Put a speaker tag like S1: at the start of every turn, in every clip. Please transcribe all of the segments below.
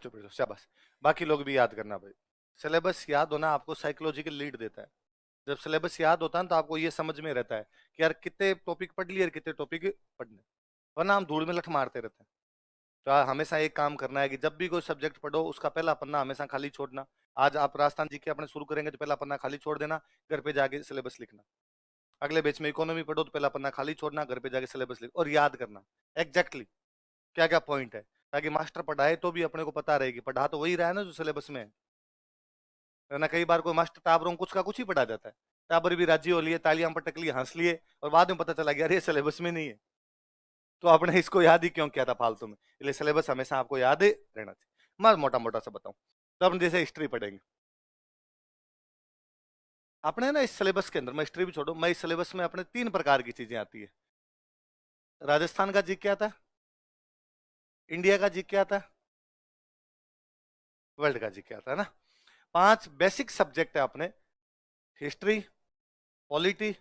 S1: बैठ जाओ, शाबाश। बाकी लोग भी याद करना भाई। सिलेबस याद होना आपको साइकोलॉजिकल लीड देता है। जब सिलेबस याद होता है ना, तो आपको ये समझ में रहता है कि यार कितने टॉपिक पढ़ लिए और कितने टॉपिक पढ़ने, वरना हम धूल में लठ मारते रहते हैं। तो हमेशा एक काम करना है कि जब भी कोई सब्जेक्ट पढ़ो उसका पहला पन्ना हमेशा खाली छोड़ना। आज आप राजस्थान जी के अपने शुरू करेंगे तो पहला पन्ना खाली छोड़ देना, घर पे जाके सिलेबस लिखना। अगले बैच में इकोनॉमी पढ़ो तो पहला पन्ना खाली छोड़ना, घर पे जाके सिलेबस लिख और याद करना एग्जैक्टली क्या क्या पॉइंट है, ताकि मास्टर पढ़ाए तो भी अपने को पता रहे कि पढ़ा तो वही रहा है ना जो सिलेबस में है ना। कई बार कोई मास्टर टाबरों कुछ का कुछ ही पढ़ा जाता है, टाबर भी राजी हो लिए, तालियां पटक लिए, हंस लिए, और बाद में पता चला गया अरे सिलेबस में नहीं है, तो आपने इसको याद ही क्यों किया था फालतू में। इसलिए सिलेबस हमेशा आपको याद रहना चाहिए। मैं मोटा मोटा सा बताऊं तो अपन जैसे हिस्ट्री पढ़ेंगे, अपने ना इस सिलेबस के अंदर, मैं हिस्ट्री भी छोड़ू, मैं इस सिलेबस में अपने 3 प्रकार की चीजें आती है। राजस्थान का जी क्या था, इंडिया का जी क्या था, वर्ल्ड का जी क्या था, है ना। 5 बेसिक सब्जेक्ट है अपने, हिस्ट्री, पॉलिटी,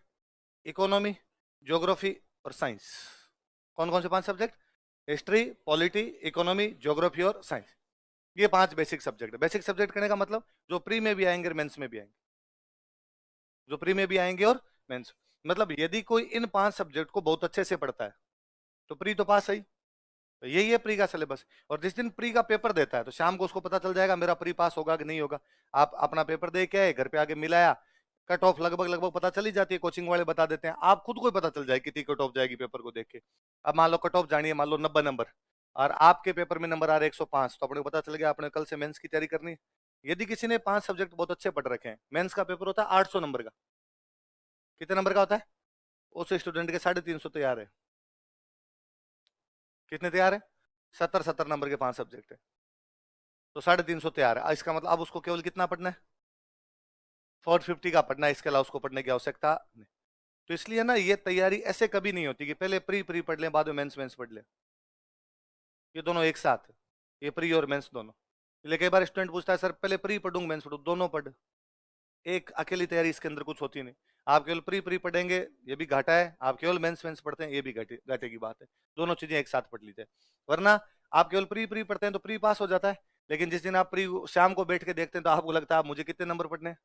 S1: इकोनॉमी, ज्योग्राफी और साइंस। कौन कौन से 5 subject, history, polity, economy, geography और साइंस। ये 5 बेसिक सब्जेक्ट है। बेसिक सब्जेक्ट कहने का मतलब जो प्री में भी आएंगे और मेंस में भी आएंगे, जो प्री में भी आएंगे और मेंस। मतलब यदि कोई इन 5 सब्जेक्ट को बहुत अच्छे से पढ़ता है तो प्री तो पास है। तो यही है प्री का सिलेबस। और जिस दिन प्री का पेपर देता है तो शाम को उसको पता चल जाएगा मेरा प्री पास होगा कि नहीं होगा। आप अपना पेपर दे के आए, घर पे आके मिलाया, कट ऑफ लगभग लगभग पता चली जाती है, कोचिंग वाले बता देते हैं, आप खुद को ही पता चल जाए कितनी कट ऑफ जाएगी पेपर को देख के। अब मान लो कट ऑफ जानी है, मान लो 90 नंबर, और आपके पेपर में नंबर आ रहे 105, तो अपने को पता चल गया आपने कल से मेंस की तैयारी करनी है। यदि किसी ने 5 सब्जेक्ट बहुत अच्छे पढ़ रखे हैं, मेंस का पेपर होता है 800 नंबर का। कितने नंबर का होता है, उस स्टूडेंट के 350 तैयार है। कितने तैयार है, 70 70 नंबर के 5 सब्जेक्ट है, तो 350 तैयार है। इसका मतलब अब उसको केवल कितना पढ़ना है, 450 का पढ़ना है, इसके अलावा उसको पढ़ने की आवश्यकता नहीं। तो इसलिए ना ये तैयारी ऐसे कभी नहीं होती कि पहले प्री प्री पढ़ लें बाद में मेंस मेंस पढ़ लें। ये दोनों एक साथ है, ये प्री और मेंस दोनों। इसलिए कई बार स्टूडेंट पूछता है सर पहले प्री पढ़ूंगा मेंस पढ़ूं, दोनों पढ़। एक अकेली तैयारी इसके अंदर कुछ होती नहीं। आप केवल प्री प्री पढ़ेंगे ये भी घाटा है, आप केवल मेंस मेंस पढ़ते हैं ये भी घाटे घाटे की बात है। दोनों चीजें एक साथ पढ़ लीजिए। वरना आप केवल प्री प्री पढ़ते हैं तो प्री पास हो जाता है, लेकिन जिस दिन आप प्री शाम को बैठ के देखते हैं तो आपको लगता है आप मुझे कितने नंबर पढ़ने हैं,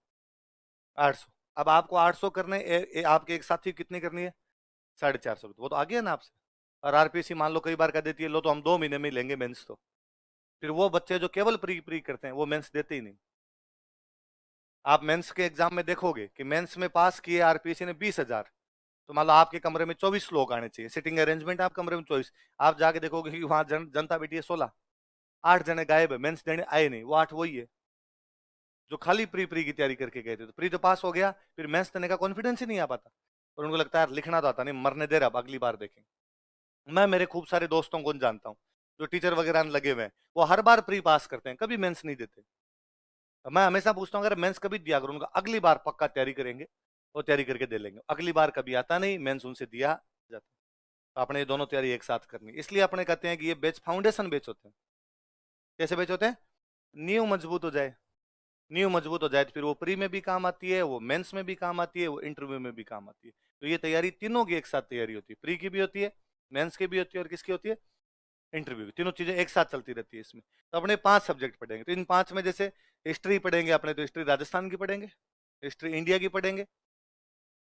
S1: 800। अब आपको 800 करने, आपके एक साथी कितनी करनी है, 450। वो तो आगे है ना आपसे। और आरपीसी मान लो कई बार कह देती है लो तो हम 2 महीने में ही लेंगे मेंस, तो फिर वो बच्चे जो केवल प्री प्री करते हैं वो मेंस देते ही नहीं। आप मेंस के एग्जाम में देखोगे कि मेंस में पास किए आरपीसी ने 20,000, तो मान लो आपके कमरे में 24 लोग आने चाहिए, सिटिंग अरेंजमेंट आप कमरे में 24, आप जाके देखोगे कि वहां जनता बैठी है 16, 8 जने गायब है, मेंस देने आए नहीं, वो 8 वही है जो खाली प्री प्री की तैयारी करके गए थे। तो प्री तो पास हो गया, फिर मेंस देने का कॉन्फिडेंस ही नहीं आ पाता, और उनको लगता है लिखना तो आता नहीं, मरने दे रहा, अब अगली बार देखेंगे। मैं मेरे खूब सारे दोस्तों को जानता हूँ जो टीचर वगैरह लगे हुए हैं, वो हर बार प्री पास करते हैं, कभी मेंस नहीं देते। मैं हमेशा पूछता हूँ अगर मेंस कभी दिया करो, उनका अगली बार पक्का तैयारी करेंगे और तैयारी करके दे लेंगे। अगली बार कभी आता नहीं, मेंस उनसे दिया जाता। तो आपने ये दोनों तैयारी एक साथ करनी, इसलिए अपने कहते हैं कि ये बेच फाउंडेशन बेच होते हैं। कैसे बेच होते हैं, नींव मजबूत हो जाए, नींव मजबूत हो जाए तो फिर वो प्री में भी काम आती है, वो मेंस में भी काम आती है, वो इंटरव्यू में भी काम आती है। तो ये तैयारी तीनों की एक साथ तैयारी होती है, प्री की भी होती है, मेंस की भी होती है, और किसकी होती है, इंटरव्यू की। तीनों चीजें एक साथ चलती रहती है इसमें। तो अपने 5 सब्जेक्ट पढ़ेंगे, तो इन 5 में जैसे हिस्ट्री पढ़ेंगे अपने, तो हिस्ट्री राजस्थान की पढ़ेंगे, हिस्ट्री इंडिया की पढ़ेंगे,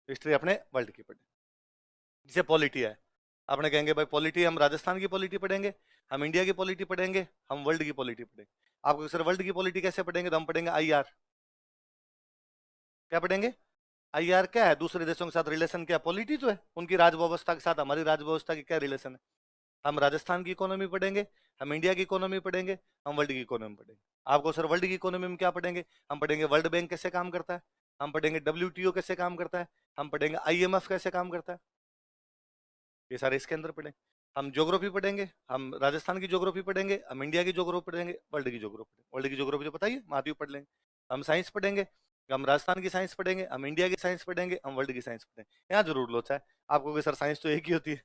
S1: हिस्ट्री अपने वर्ल्ड की पढ़ेंगे। जैसे पॉलिटी है, अपने कहेंगे भाई पॉलिटी हम राजस्थान की पॉलिटी पढ़ेंगे, हम इंडिया की पॉलिटी पढ़ेंगे, हम वर्ल्ड की पॉलिटी पढ़ेंगे। आपको सर वर्ल्ड की पॉलिटी कैसे पढ़ेंगे, तो हम पढ़ेंगे आईआर। क्या पढ़ेंगे, आईआर क्या है, दूसरे देशों के साथ रिलेशन क्या, पॉलिटी तो है, उनकी राज व्यवस्था के साथ हमारी राज व्यवस्था की क्या रिलेशन है। हम राजस्थान की इकोनॉमी पढ़ेंगे, हम इंडिया की इकोनॉमी पढ़ेंगे, हम वर्ल्ड की इकोनॉमी पढ़ेंगे। आपको सर वर्ल्ड की इकोनॉमी में क्या पढ़ेंगे, हम पढ़ेंगे वर्ल्ड बैंक कैसे काम करता है, हम पढ़ेंगे डब्ल्यूटीओ कैसे काम करता है, हम पढ़ेंगे आईएमएफ कैसे काम करता है, ये सारे इसके अंदर पढ़ेंगे। हम ज्योग्राफी पढ़ेंगे, हम राजस्थान की ज्योग्राफी पढ़ेंगे, हम इंडिया की ज्योग्राफी पढ़ेंगे, वर्ल्ड की ज्योग्राफी पढ़ेंगे। वर्ल्ड की ज्योग्राफी तो बताइए महाद्वीप पढ़ लेंगे। हम साइंस पढ़ेंगे, हम राजस्थान की साइंस पढ़ेंगे, हम इंडिया की साइंस पढ़ेंगे, हम वर्ल्ड की साइंस पढ़ेंगे। यहाँ जरूर लोचा है आपको कि सर साइंस तो एक ही होती है।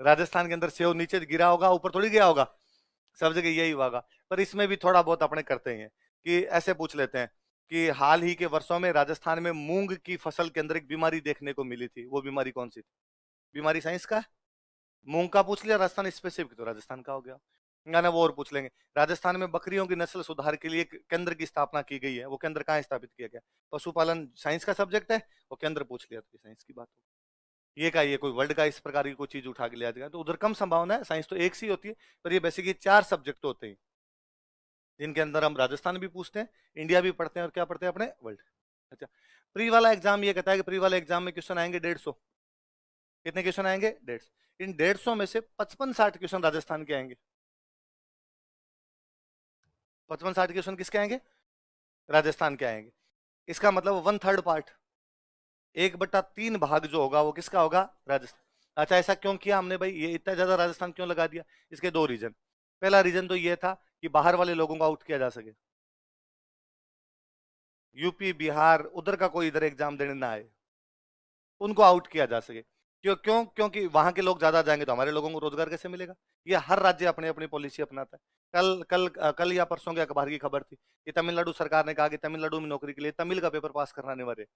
S1: राजस्थान के अंदर सेव नीचे गिरा होगा ऊपर थोड़ी गया होगा, सब जगह यही होगा। पर इसमें भी थोड़ा बहुत अपने करते हैं कि ऐसे पूछ लेते हैं कि हाल ही के वर्षों में राजस्थान में मूंग की फसल के अंदर एक बीमारी देखने को मिली थी, वो बीमारी कौन सी थी। बीमारी साइंस का है, मूंग का पूछ लिया राजस्थान स्पेसिफिक, तो राजस्थान का हो गया। ना वो और पूछ लेंगे राजस्थान में बकरियों की नस्ल सुधार के लिए एक केंद्र की स्थापना की गई है, वो केंद्र कहाँ स्थापित किया गया? पशुपालन साइंस का सब्जेक्ट है, वो केंद्र पूछ लिया तो साइंस की बात हो। ये का ये कोई वर्ल्ड का इस प्रकार की कोई चीज उठा के लिया जाएगा, तो उधर कम संभावना है। साइंस तो एक सी होती है, पर ये बेसिकली 4 सब्जेक्ट होते हैं जिनके अंदर हम राजस्थान भी पूछते हैं, इंडिया भी पढ़ते हैं और क्या पढ़ते हैं अपने वर्ल्ड। अच्छा, प्री वाला एग्जाम ये कहता है कि प्री वाले एग्जाम में क्वेश्चन आएंगे 150। कितने क्वेश्चन आएंगे? 150। इन 150 में से 55-60 क्वेश्चन राजस्थान के आएंगे। 55-60 क्वेश्चन किसके आएंगे? राजस्थान के आएंगे। इसका मतलब 1/3 पार्ट, 1/3 भाग जो होगा वो किसका होगा? राजस्थान। अच्छा, ऐसा क्यों किया हमने भाई, ये इतना ज्यादा राजस्थान क्यों लगा दिया? इसके 2 रीजन। पहला रीजन तो ये था कि बाहर वाले लोगों को आउट किया जा सके, यूपी बिहार उधर का कोई इधर एग्जाम देने ना आए, उनको आउट किया जा सके। क्यों क्यों? क्योंकि वहां के लोग ज्यादा जाएंगे तो हमारे लोगों को रोजगार कैसे मिलेगा? ये हर राज्य अपनी अपनी पॉलिसी अपनाता है। कल या परसों के अखबार की खबर थी कि तमिलनाडु सरकार ने कहा कि तमिलनाडु में नौकरी के लिए तमिल का पेपर पास करना अनिवार्य है।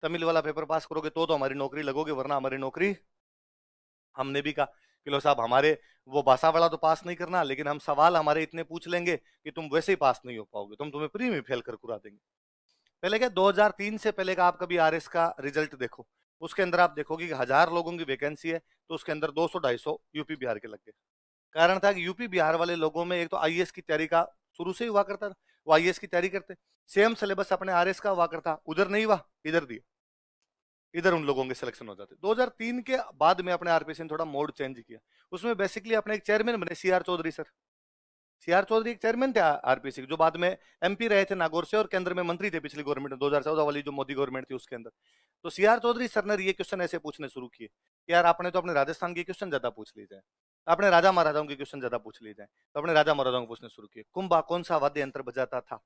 S1: तमिल वाला पेपर पास करोगे तो हमारी नौकरी लगोगे, वरना हमारी नौकरी। हमने भी कहा कि लो साहब, हमारे वो भाषा वाला तो पास नहीं करना, लेकिन हम सवाल हमारे इतने पूछ लेंगे कि तुम वैसे ही पास नहीं हो पाओगे, तुम्हें प्री में फेल कर कुरा देंगे। पहले क्या, 2003 से पहले का आप कभी आरएस का रिजल्ट देखो, उसके अंदर आप देखोगे कि 1000 लोगों की वैकेंसी है तो उसके अंदर 200-250 यूपी बिहार के लग गए। कारण था कि यूपी बिहार वाले लोगों में एक तो आईएएस की तैयारी का शुरू से ही हुआ करता था, वो आईएएस की तैयारी करते, सेम सिलेबस अपने आरएस का हुआ करता, उधर नहीं हुआ, इधर दिया, इधर उन लोगों के सिलेक्शन हो जाते। 2003 के बाद में अपने आरपीसी ने थोड़ा मोड चेंज किया, उसमें बेसिकली अपने एक चेयरमैन बने CR Chaudhary sir. CR Chaudhary एक चेयरमैन थे आरपीसी के, जो बाद में एमपी रहे थे नागौर से और केंद्र में मंत्री थे पिछली गवर्नमेंट में, 2014 वाली जो मोदी गवर्नमेंट थी उसके अंदर। तो सीआर चौधरी सर ने ये क्वेश्चन ऐसे पूछने शुरू किए कि यार आपने तो अपने राजस्थान के क्वेश्चन ज्यादा पूछ ली जाए, अपने राजा महाराजाओं के क्वेश्चन ज्यादा पूछ लिए जाए। तो अपने राजा महाराजाओं को पूछने शुरू किए, कुंभा कौन सा वाद्य यंत्र बजाता था?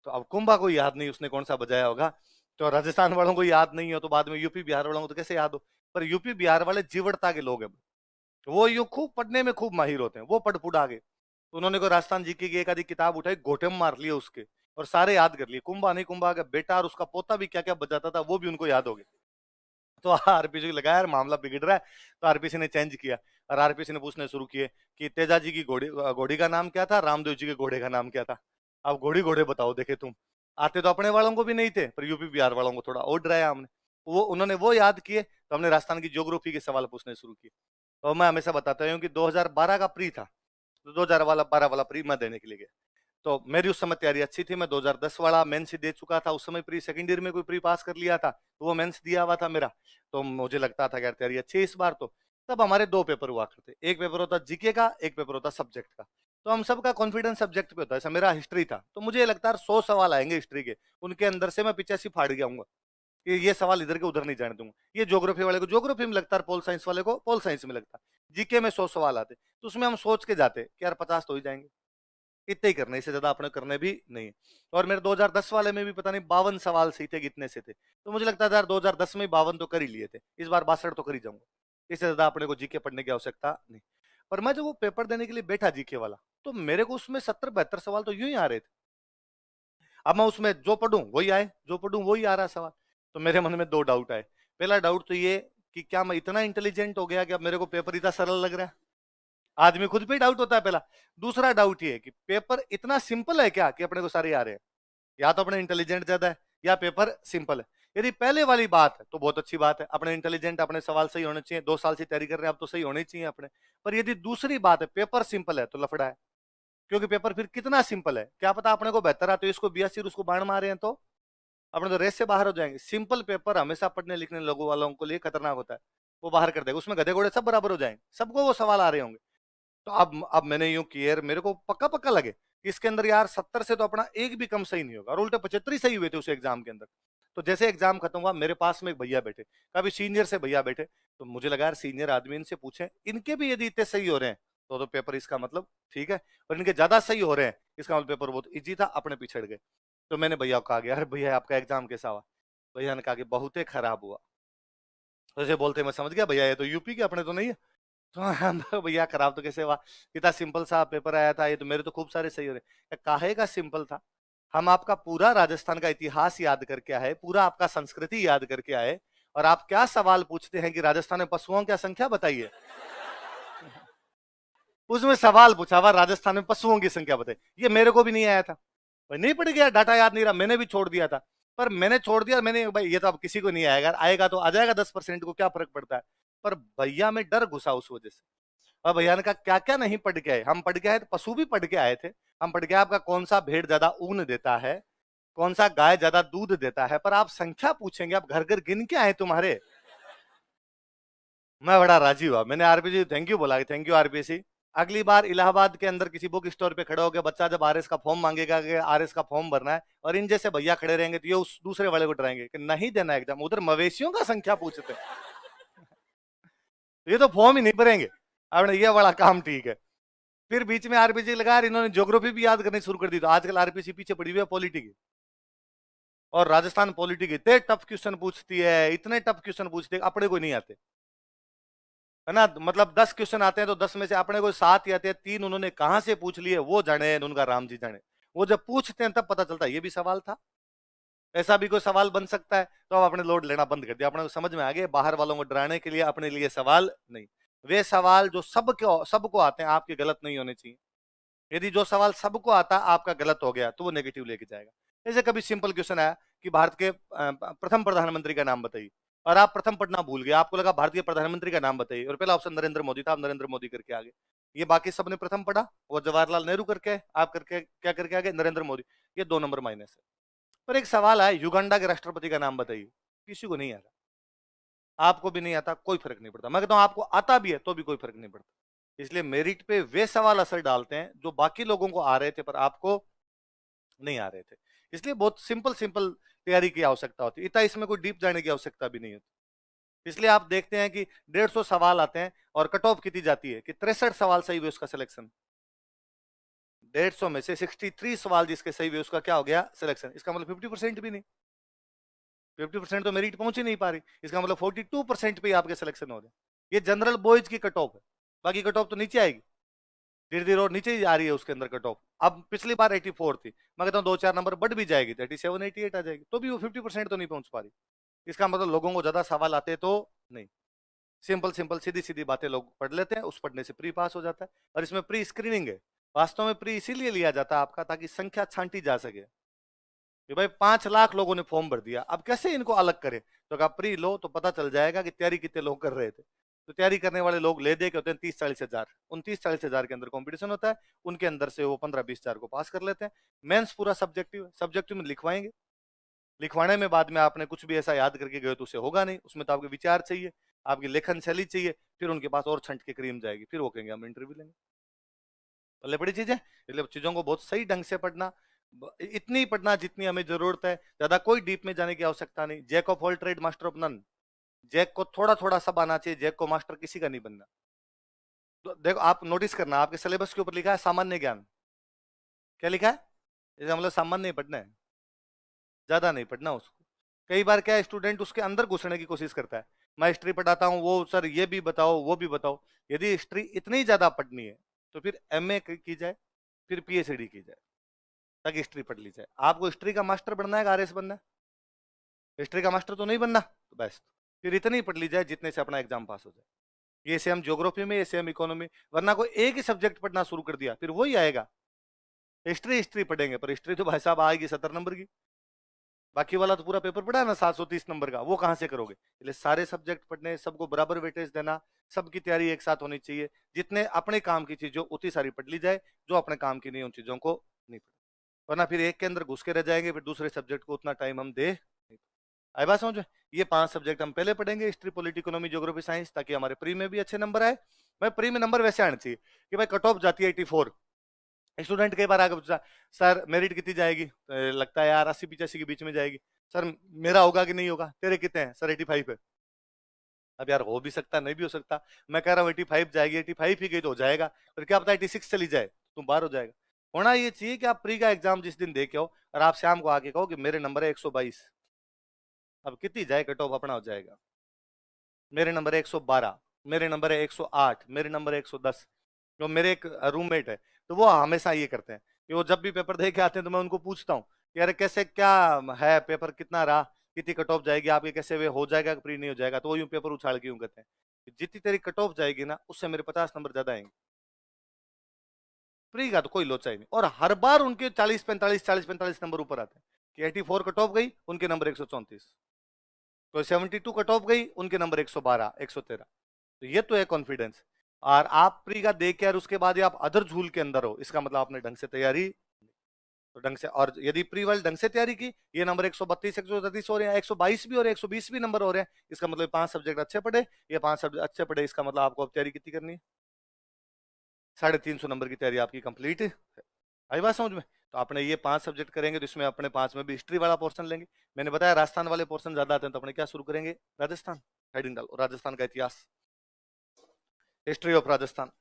S1: तो अब कुंभा को याद नहीं उसने कौन सा बजाया होगा, तो राजस्थान वालों को याद नहीं हो तो बाद में यूपी बिहार वालों को तो कैसे याद हो? पर यूपी बिहार वाले जीवड़ता के लोग हैं, वो यूं खूब पढ़ने में खूब माहिर होते हैं, वो पढ़ पुढ़ा गए। तो उन्होंने को राजस्थान जीके की एक आधी किताब उठाई, घोटे में मार लिए उसके, और सारे याद कर लिए, कुंभा नहीं कुंभा का बेटा और उसका पोता भी क्या क्या बजाता था वो भी उनको याद हो गया। तो आरपीसी को लगा यार मामला बिगड़ रहा है, तो आरपीसी ने चेंज किया और आरपीसी ने पूछने शुरू किए कि तेजा जी की घोड़ी घोड़ी का नाम क्या था, रामदेव जी के घोड़े का नाम क्या था? अब घोड़ी घोड़े बताओ देखे तुम। आते तो अपने वालों को भी नहीं थे, पर यूपी बिहार वालों को थोड़ा और डराया हमने, वो उन्होंने वो याद किए, तो हमने राजस्थान की ज्योग्राफी के सवाल पूछने शुरू किए। तो मैं हमेशा बताता हूँ कि 2012 का प्री था, तो 2012 वाला प्री मैं देने के लिए गया। तो मेरी उस समय तैयारी अच्छी थी, मैं 2010 वाला मेंस ही दे चुका था, उस समय प्री सेकंड ईयर में कोई प्री पास कर लिया था, तो वो मेंस दिया हुआ था मेरा। तो मुझे लगता था कि यार तैयारी अच्छी है इस बार तो। तब हमारे 2 पेपर हुआ करते, एक पेपर होता जीके का, एक पेपर होता सब्जेक्ट का। तो हम सबका कॉन्फिडेंस सब्जेक्ट पे होता है, ऐसा मेरा हिस्ट्री था, तो मुझे लगता है 100 सवाल आएंगे हिस्ट्री के, उनके अंदर से मैं 85 फाड़ गया हूँ कि ये सवाल इधर के उधर नहीं जाने दूंगा। ये ज्योग्राफी वाले को ज्योग्राफी में लगता है, पोल साइंस वाले को पोल साइंस में लगता है, जीके में 100 सवाल आते, तो उसमें हम सोच के जाते कि यार 50 तो ही जाएंगे, इतने ही करने, इससे ज्यादा अपने करने भी नहीं है। और मेरे 2010 वाले में भी पता नहीं 52 सवाल सही थे कितने से थे, तो मुझे लगता था यार 2010 में 52 तो कर ही लिए थे, इस बार 62 तो कर ही जाऊंगा, इससे ज्यादा अपने को जीके पढ़ने की आवश्यकता नहीं। पर मैं जब वो पेपर देने के लिए बैठा जीके वाला, तो मेरे को उसमें 70-72 सवाल तो यूं ही आ रहे थे। अब मैं उसमें जो पढ़ूं वही आए, जो पढ़ूं वही आ रहा सवाल। तो मेरे मन में 2 डाउट आए। पहला डाउट तो ये कि क्या मैं इतना इंटेलिजेंट हो गया कि अब मेरे को पेपर इतना सरल लग रहा है? आदमी खुद पे डाउट होता है पहला। दूसरा डाउट ये कि पेपर इतना सिंपल है क्या कि अपने को सारे आ रहे हैं? या तो अपने इंटेलिजेंट ज्यादा है या पेपर सिंपल है। यदि पहले वाली बात है तो बहुत अच्छी बात है, अपने इंटेलिजेंट, अपने सवाल सही होने चाहिए, 2 साल से तैयारी कर रहे हैं अब तो सही होने ही चाहिए अपने। पर यदि दूसरी बात है पेपर सिंपल है तो लफड़ा है, क्योंकि पेपर फिर कितना सिंपल है क्या पता अपने को बेहतर आता है, इसको 82 और उसको बाण मारे हैं तो अपने तो रेस से बाहर हो जाएंगे। सिंपल पेपर हमेशा पढ़ने लिखने लोगों वालों के लिए खतरनाक होता है, वो बाहर कर देगा, उसमें गधे घोड़े सब बराबर हो जाएंगे, सबको वो सवाल आ रहे होंगे। तो अब मैंने यूं किया, मेरे को पक्का पक्का लगे कि इसके अंदर यार 70 से तो अपना एक भी कम सही नहीं होगा, और उल्टे 75 ही सही हुए थे उस एग्जाम के अंदर। तो जैसे एग्जाम खत्म हुआ, मेरे पास में एक भैया बैठे, काफी सीनियर से भैया बैठे, तो मुझे लगा यार सीनियर आदमी, इनसे पूछे, इनके भी यदि इतने सही हो रहे हैं तो पेपर इसका मतलब ठीक है, और इनके ज्यादा सही हो रहे हैं इसका मतलब पेपर बहुत इजी था, अपने पिछड़ गए। तो मैंने भैया को कहा गया, अरे भैया आपका एग्जाम कैसा हुआ? भैया ने कहा कि बहुत ही खराब हुआ। तो ऐसे बोलते मैं समझ गया भैया ये तो यूपी के, अपने तो नहीं है। तो हम भैया खराब तो कैसे हुआ, इतना सिंपल सा पेपर आया था, ये तो मेरे तो खूब सारे सही हो रहे। काहे का सिंपल था? हम आपका पूरा राजस्थान का इतिहास याद करके आए, पूरा आपका संस्कृति याद करके आए, और आप क्या सवाल पूछते हैं कि राजस्थान में पशुओं की संख्या बताइए। उसमें सवाल पूछा हुआ राजस्थान में पशुओं की संख्या बताई, ये मेरे को भी नहीं आया था भाई, नहीं पड़ गया, डाटा याद नहीं रहा, मैंने भी छोड़ दिया था। पर मैंने छोड़ दिया, मैंने भाई ये तो अब किसी को नहीं आएगा, आएगा तो आ जाएगा 10% को क्या फर्क पड़ता है। पर भैया में डर घुसा उस वजह से। और भैया ने कहा क्या क्या नहीं पढ़ के आए, हम पढ़ के आए तो पशु भी पढ़ के आए थे, हम पढ़ के आए आपका कौन सा भेड़ ज्यादा ऊन देता है, कौन सा गाय ज्यादा दूध देता है, पर आप संख्या पूछेंगे, आप घर घर गिन के आए तुम्हारे। मैं बड़ा राजी हुआ, मैंने आरपीसी थैंक यू बोला, थैंक यू आरपीसी। अगली बार इलाहाबाद के अंदर किसी बुक स्टोर पे खड़ा होकर बच्चा जब आरएस का फॉर्म मांगेगा कि आरएस का फॉर्म भरना है, और इन जैसे भैया खड़े रहेंगे तो ये उस दूसरे वाले को डराएंगे कि नहीं देना एग्जाम, उधर मवेशियों का संख्या पूछते हैं। ये तो फॉर्म ही नहीं भरेंगे। अब ये बड़ा काम ठीक है। फिर बीच में आरपीसी लगा, इन्होंने ज्योग्राफी भी याद करनी शुरू कर दी, तो आजकल आरपीसी पीछे पड़ी हुई है पॉलिटी की। और राजस्थान पॉलिटी के इतने टफ क्वेश्चन पूछती है, इतने टफ क्वेश्चन पूछती है, अपने को नहीं आते है ना। मतलब 10 क्वेश्चन आते हैं तो 10 में से अपने को 7 ही आते हैं, 3 उन्होंने कहां से पूछ लिए वो जाने, उनका राम जी जाने। वो जब पूछते हैं तब पता चलता है ये भी सवाल था, ऐसा भी कोई सवाल बन सकता है। तो अब अपने लोड लेना बंद कर दिया, अपने को समझ में आ गया बाहर वालों को डराने के लिए अपने लिए सवाल नहीं। वे सवाल जो सबको आते हैं आपके गलत नहीं होने चाहिए। यदि जो सवाल सबको आता आपका गलत हो गया तो वो नेगेटिव लेके जाएगा। जैसे कभी सिंपल क्वेश्चन आया कि भारत के प्रथम प्रधानमंत्री का नाम बताइए, और आप प्रथम पढ़ना भूल गए, आपको लगा भारतीय प्रधानमंत्री का नाम बताइए, और पहला ऑप्शन नरेंद्र मोदी था, आप नरेंद्र मोदी करके आगे। ये बाकी सबने प्रथम पढ़ा, वो जवाहरलाल नेहरू करके, आप करके क्या करके आगे नरेंद्र मोदी, ये 2 नंबर माइनस है। पर एक सवाल आया युगांडा के राष्ट्रपति का नाम बताइए, किसी को नहीं आता, आपको भी नहीं आता, कोई फर्क नहीं पड़ता। मैं कहता हूं आपको आता भी है तो भी कोई फर्क नहीं पड़ता। इसलिए मेरिट पे वे सवाल असर डालते हैं जो बाकी लोगों को आ रहे थे पर आपको नहीं आ रहे थे। इसलिए बहुत सिंपल सिंपल तैयारी की आवश्यकता होती है, इतना इसमें कोई डीप जाने की आवश्यकता भी नहीं होती। इसलिए आप देखते हैं कि 150 सवाल आते हैं और कट ऑफ कितनी जाती है कि 63 सवाल सही हुए उसका सिलेक्शन। 150 में से 63 सवाल जिसके सही हुए उसका क्या हो गया सिलेक्शन। इसका मतलब 50% भी नहीं, 50% तो मेरिट पहुंच ही नहीं पा रही, इसका मतलब 42% पे ही आपके सिलेक्शन हो रहे हैं। ये जनरल बॉयज की कट ऑफ है, बाकी कट ऑफ तो नीचे आएगी, धीरे धीरे और नीचे ही आ रही है उसके अंदर कट ऑफ। अब पिछली बार 84 थी, मैं कहता हूँ 2-4 नंबर बढ़ भी जाएगी तो 87 88 आ जाएगी, तो भी वो 50% तो नहीं पहुंच पा रही। इसका मतलब लोगों को ज्यादा सवाल आते तो नहीं, सिंपल सिंपल सीधी सीधी बातें लोग पढ़ लेते हैं, उस पढ़ने से प्री पास हो जाता है। और इसमें प्री स्क्रीनिंग है, वास्तव में प्री इसीलिए लिया जाता है आपका ताकि संख्या छांटी जा सके कि भाई 5 लाख लोगों ने फॉर्म भर दिया, अब कैसे इनको अलग करें। तो अगर प्री लो तो पता चल जाएगा कि तैयारी कितने लोग कर रहे थे। तो तैयारी करने वाले लोग ले दे के होते हैं 30-40 हजार, उन 30-40 हजार के अंदर कंपटीशन होता है, उनके अंदर से वो 15-20 हजार को पास कर लेते हैं। मेंस पूरा सब्जेक्टिव, सब्जेक्टिव में लिखवाएंगे, लिखवाने में बाद में आपने कुछ भी ऐसा याद करके गए तो उसे होगा नहीं, उसमें तो आपके विचार चाहिए, आपकी लेखन शैली चाहिए, फिर उनके पास और छंट के क्रीम जाएगी, फिर वो कहेंगे हम इंटरव्यू लेंगे। पहले बड़ी चीज है, इसलिए चीजों को बहुत सही ढंग से पढ़ना, इतनी ही पढ़ना जितनी हमें जरूरत है, ज्यादा कोई डीप में जाने की आवश्यकता नहीं। Jack of all trade master of none, jack को थोड़ा थोड़ा सब आना चाहिए, जैक को मास्टर किसी का नहीं बनना। तो देखो आप नोटिस करना, आपके सिलेबस के ऊपर लिखा है सामान्य ज्ञान, क्या लिखा है, इसका मतलब सामान्य नहीं पढ़ना है, ज्यादा नहीं पढ़ना उसको। कई बार क्या स्टूडेंट उसके अंदर घुसने की कोशिश करता है, मैं हिस्ट्री पढ़ाता हूँ, वो सर ये भी बताओ वो भी बताओ। यदि हिस्ट्री इतनी ज्यादा पढ़नी है तो फिर एमए की जाए, फिर पीएचडी की जाए, ताकि हिस्ट्री पढ़ ली जाए। आपको हिस्ट्री का मास्टर बनना है, आरएस बनना है, हिस्ट्री का मास्टर तो नहीं बनना, तो बेस्ट फिर इतनी पढ़ ली जाए जितने से अपना एग्जाम पास हो जाए। ये सेम ज्योग्राफी में, ये सेम इकोनॉमी, वरना कोई एक ही सब्जेक्ट पढ़ना शुरू कर दिया फिर वही आएगा, हिस्ट्री हिस्ट्री पढ़ेंगे, पर हिस्ट्री तो भाई साहब आएगी 70 नंबर की, बाकी वाला तो पूरा पेपर पढ़ा है ना 730 नंबर का, वो कहां से करोगे। इसलिए सारे सब्जेक्ट पढ़ने, सबको बराबर वेटेज देना, सबकी तैयारी एक साथ होनी चाहिए। जितने अपने काम की चीजों उतनी सारी पढ़ ली जाए, जो अपने काम की नहीं उन चीजों को नहीं पढ़, वरना फिर एक के अंदर घुस के रह जाएंगे, फिर दूसरे सब्जेक्ट को उतना टाइम हम दे नहीं। आई बात समझ में। ये 5 सब्जेक्ट हम पहले पढ़ेंगे, history polity economy geography science, ताकि हमारे प्री में भी अच्छे नंबर आए। भाई प्री में नंबर वैसे आने चाहिए कि भाई कट ऑफ जाती है 84, स्टूडेंट कई बार आगे पूछा सर मेरिट कितनी जाएगी, तो लगता है यार 80-85 के बीच में जाएगी। सर मेरा होगा कि नहीं होगा, तेरे कितने हैं, सर 85 है। अब यार हो भी सकता नहीं भी हो सकता, मैं कह रहा हूँ 85 जाएगी, 85 ही गई तो हो जाएगा, पर क्या पता 86 चली जाए, तुम बाहर हो जाएगा। होना ये चाहिए कि आप प्री का एग्जाम जिस दिन देखे हो और आप शाम को आके कहो कि मेरे नंबर है 122, अब कितनी जाए कट ऑफ अपना हो जाएगा। मेरे नंबर है 112, मेरे नंबर है 108, मेरे नंबर है 110। जो मेरे एक रूममेट है, तो वो हमेशा ये करते हैं कि वो जब भी पेपर दे के आते हैं तो मैं उनको पूछता हूँ कि यार कैसे क्या है पेपर, कितना रहा, कितनी कट ऑफ जाएगी आपके, कैसे वे हो जाएगा प्री नहीं हो जाएगा, तो वो यूं पेपर उछाल के यूं कहते हैं कि जितनी तेरी कट ऑफ जाएगी ना उससे मेरे 50 नंबर ज्यादा आएंगे। प्री का तो कोई लोचा ही नहीं, और हर बार उनके 40-45 नंबर ऊपर आते हैं कि 84 कट ऑफ गई, उनके नंबर 134, कोई 72 कट ऑफ गई, उनके नंबर 112 113। तो ये तो है कॉन्फिडेंस। और आप प्री का दे के और उसके बाद आप अदर झूल के अंदर हो, इसका मतलब आपने ढंग से तैयारी, तो ढंग से, और यदि प्री वाले ढंग से तैयारी की, ये नंबर 132 133 हो रहे हैं, 122 भी हो रहे हैं, 120 भी नंबर हो रहे हैं, इसका मतलब 5 सब्जेक्ट अच्छे पढ़े, ये 5 सब्जेक्ट अच्छे पढ़े, इसका मतलब आपको अब तैयारी कितनी करनी है, 350 नंबर की तैयारी आपकी कंप्लीट है। आई बात समझ में? तो आपने ये 5 सब्जेक्ट करेंगे, तो इसमें अपने 5 में भी हिस्ट्री वाला पोर्शन लेंगे। मैंने बताया राजस्थान वाले पोर्शन ज्यादा आते हैं, तो अपने क्या शुरू करेंगे, राजस्थान हेडिंग डालो, राजस्थान का इतिहास, हिस्ट्री ऑफ राजस्थान।